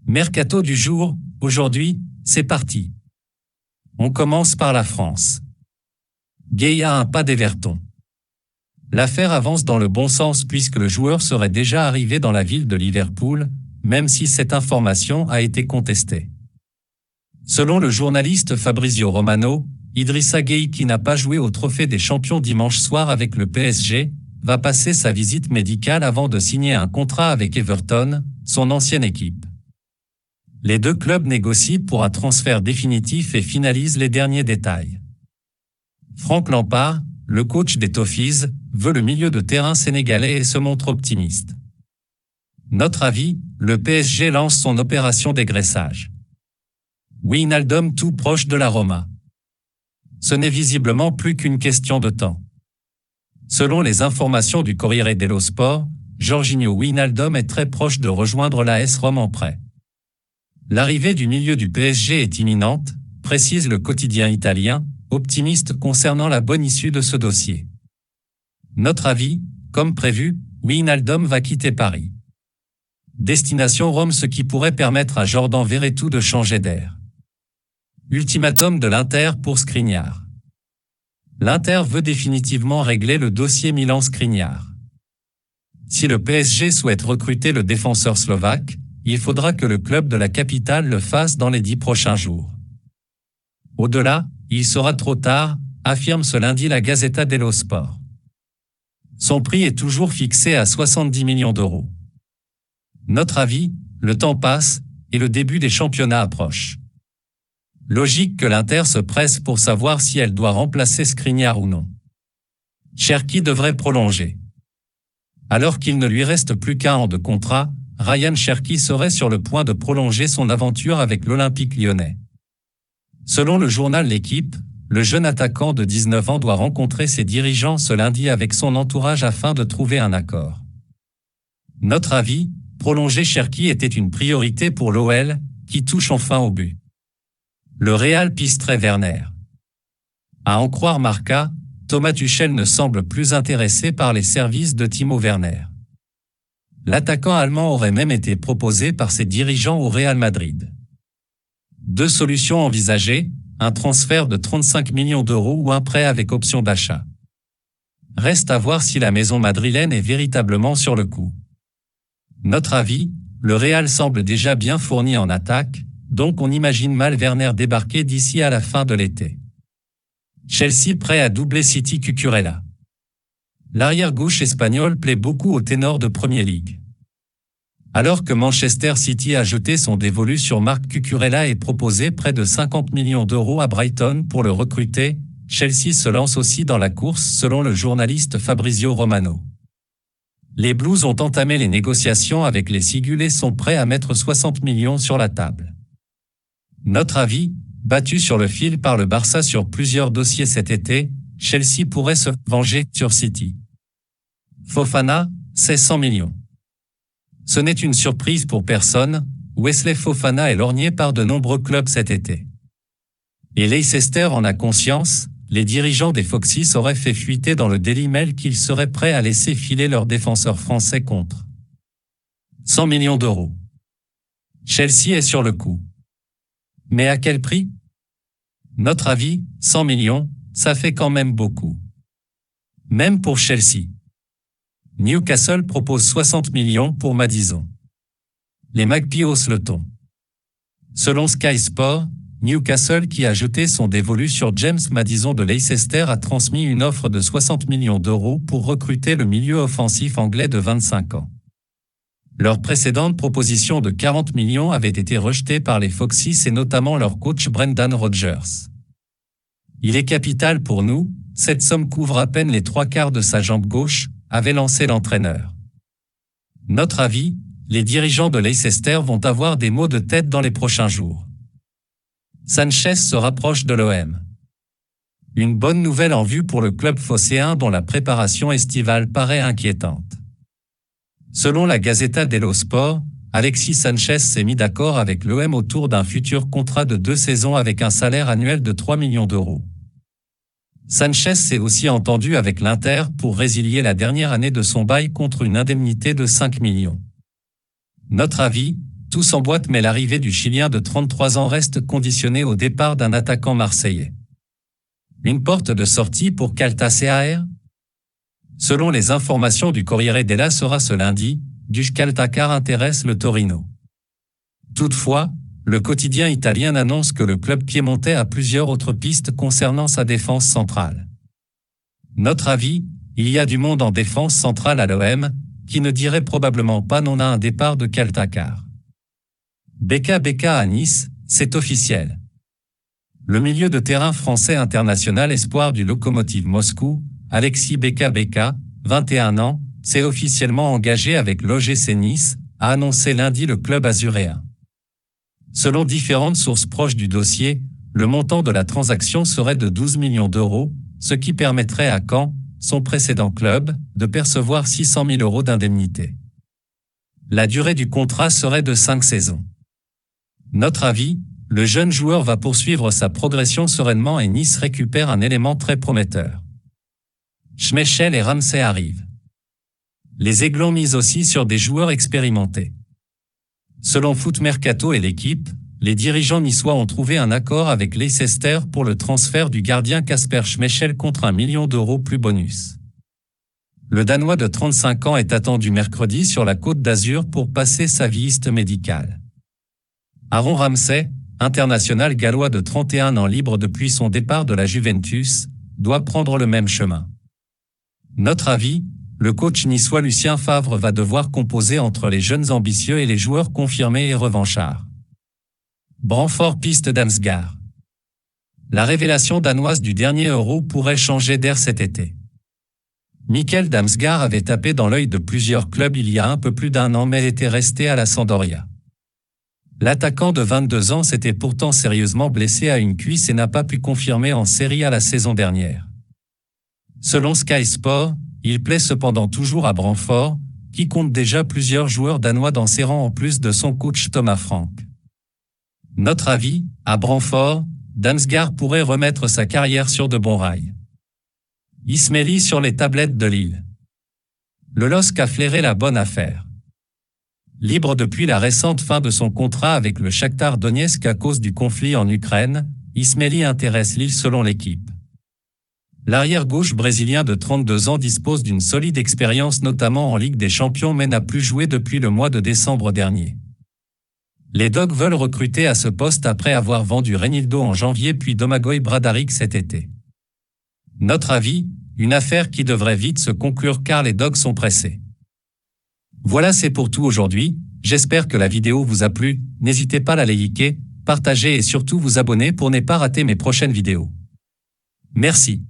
Mercato du jour, aujourd'hui, c'est parti. On commence par la France. Gueye a un pas d'Everton. L'affaire avance dans le bon sens puisque le joueur serait déjà arrivé dans la ville de Liverpool, même si cette information a été contestée. Selon le journaliste Fabrizio Romano, Idrissa Gueye, qui n'a pas joué au Trophée des Champions dimanche soir avec le PSG, va passer sa visite médicale avant de signer un contrat avec Everton, son ancienne équipe. Les deux clubs négocient pour un transfert définitif et finalisent les derniers détails. Frank Lampard, le coach des Toffees, veut le milieu de terrain sénégalais et se montre optimiste. Notre avis, le PSG lance son opération dégraissage. Wijnaldum tout proche de la Roma. Ce n'est visiblement plus qu'une question de temps. Selon les informations du Corriere dello Sport, Georginio Wijnaldum est très proche de rejoindre l'AS Rome en prêt. L'arrivée du milieu du PSG est imminente, précise le quotidien italien, optimiste concernant la bonne issue de ce dossier. Notre avis, comme prévu, Wijnaldum va quitter Paris. Destination Rome, ce qui pourrait permettre à Jordan Verretou de changer d'air. Ultimatum de l'Inter pour Skriniar. L'Inter veut définitivement régler le dossier Milan-Skriniar. Si le PSG souhaite recruter le défenseur slovaque, il faudra que le club de la capitale le fasse dans les 10 prochains jours. Au-delà, il sera trop tard, affirme ce lundi la Gazzetta dello Sport. Son prix est toujours fixé à 70 millions d'euros. Notre avis, le temps passe, et le début des championnats approche. Logique que l'Inter se presse pour savoir si elle doit remplacer Skriniar ou non. Cherki devrait prolonger. Alors qu'il ne lui reste plus qu'un an de contrat, Ryan Cherki serait sur le point de prolonger son aventure avec l'Olympique lyonnais. Selon le journal L'Équipe, le jeune attaquant de 19 ans doit rencontrer ses dirigeants ce lundi avec son entourage afin de trouver un accord. Notre avis, prolonger Cherki était une priorité pour l'OL, qui touche enfin au but. Le Real pisterait Werner. À en croire Marca, Thomas Tuchel ne semble plus intéressé par les services de Timo Werner. L'attaquant allemand aurait même été proposé par ses dirigeants au Real Madrid. Deux solutions envisagées, un transfert de 35 millions d'euros ou un prêt avec option d'achat. Reste à voir si la maison madrilène est véritablement sur le coup. Notre avis, le Real semble déjà bien fourni en attaque, donc on imagine mal Werner débarquer d'ici à la fin de l'été. Chelsea prêt à doubler City Cucurella. L'arrière-gauche espagnol plaît beaucoup au ténor de Premier League. Alors que Manchester City a jeté son dévolu sur Marc Cucurella et proposé près de 50 millions d'euros à Brighton pour le recruter, Chelsea se lance aussi dans la course selon le journaliste Fabrizio Romano. Les Blues ont entamé les négociations avec les Sigulés et sont prêts à mettre 60 millions sur la table. Notre avis, battu sur le fil par le Barça sur plusieurs dossiers cet été, Chelsea pourrait se venger sur City. Fofana, c'est 100 millions. Ce n'est une surprise pour personne, Wesley Fofana est lorgné par de nombreux clubs cet été. Et Leicester en a conscience, les dirigeants des Foxes auraient fait fuiter dans le Daily Mail qu'ils seraient prêts à laisser filer leur défenseur français contre 100 millions d'euros. Chelsea est sur le coup. Mais à quel prix? Notre avis, 100 millions, ça fait quand même beaucoup. Même pour Chelsea. Newcastle propose 60 millions pour Maddison. Les Magpies haussent le ton. Selon Sky Sport, Newcastle, qui a jeté son dévolu sur James Maddison de Leicester, a transmis une offre de 60 millions d'euros pour recruter le milieu offensif anglais de 25 ans. Leur précédente proposition de 40 millions avait été rejetée par les Foxes et notamment leur coach Brendan Rodgers. Il est capital pour nous, cette somme couvre à peine les 3/4 de sa jambe gauche, avait lancé l'entraîneur. Notre avis, les dirigeants de Leicester vont avoir des maux de tête dans les prochains jours. Sanchez se rapproche de l'OM. Une bonne nouvelle en vue pour le club phocéen dont la préparation estivale paraît inquiétante. Selon la Gazzetta dello Sport, Alexis Sanchez s'est mis d'accord avec l'OM autour d'un futur contrat de 2 saisons avec un salaire annuel de 3 millions d'euros. Sanchez s'est aussi entendu avec l'Inter pour résilier la dernière année de son bail contre une indemnité de 5 millions. Notre avis, Tout s'emboîte mais l'arrivée du Chilien de 33 ans reste conditionnée au départ d'un attaquant marseillais. Une porte de sortie pour Caltacéaer? Selon les informations du Corriere della Sera ce lundi, du Caltacar intéresse le Torino. Toutefois, le quotidien italien annonce que le club piémontais a plusieurs autres pistes concernant sa défense centrale. Notre avis, il y a du monde en défense centrale à l'OM, qui ne dirait probablement pas non à un départ de Caltacar. Beka à Nice, c'est officiel. Le milieu de terrain français international espoir du Lokomotiv Moscou, Alexis Beka, 21 ans, s'est officiellement engagé avec l'OGC Nice, a annoncé lundi le club azuréen. Selon différentes sources proches du dossier, le montant de la transaction serait de 12 millions d'euros, ce qui permettrait à Caen, son précédent club, de percevoir 600 000 euros d'indemnité. La durée du contrat serait de 5 saisons. Notre avis, le jeune joueur va poursuivre sa progression sereinement et Nice récupère un élément très prometteur. Schmeichel et Ramsey arrivent. Les Aiglons misent aussi sur des joueurs expérimentés. Selon Foot Mercato et l'équipe, les dirigeants niçois ont trouvé un accord avec Leicester pour le transfert du gardien Kasper Schmeichel contre 1 million d'euros plus bonus. Le Danois de 35 ans est attendu mercredi sur la Côte d'Azur pour passer sa visite médicale. Aaron Ramsey, international gallois de 31 ans libre depuis son départ de la Juventus, doit prendre le même chemin. Notre avis, le coach niçois Lucien Favre va devoir composer entre les jeunes ambitieux et les joueurs confirmés et revanchards. Brentford piste Damsgaard. La révélation danoise du dernier Euro pourrait changer d'air cet été. Mikkel Damsgaard avait tapé dans l'œil de plusieurs clubs il y a un peu plus d'un an mais était resté à la Sampdoria. L'attaquant de 22 ans s'était pourtant sérieusement blessé à une cuisse et n'a pas pu confirmer en Serie A la saison dernière. Selon Sky Sport, il plaît cependant toujours à Brentford, qui compte déjà plusieurs joueurs danois dans ses rangs en plus de son coach Thomas Frank. Notre avis, à Brentford, Damsgaard pourrait remettre sa carrière sur de bons rails. Ismaili sur les tablettes de Lille. Le LOSC a flairé la bonne affaire. Libre depuis la récente fin de son contrat avec le Shakhtar Donetsk à cause du conflit en Ukraine, Ismaili intéresse Lille selon l'équipe. L'arrière-gauche brésilien de 32 ans dispose d'une solide expérience notamment en Ligue des Champions mais n'a plus joué depuis le mois de décembre dernier. Les Dogs veulent recruter à ce poste après avoir vendu Reinildo en janvier puis Domagoj Bradarić cet été. Notre avis, une affaire qui devrait vite se conclure car les Dogs sont pressés. Voilà, c'est pour tout aujourd'hui, j'espère que la vidéo vous a plu, n'hésitez pas à la liker, partager et surtout vous abonner pour ne pas rater mes prochaines vidéos. Merci.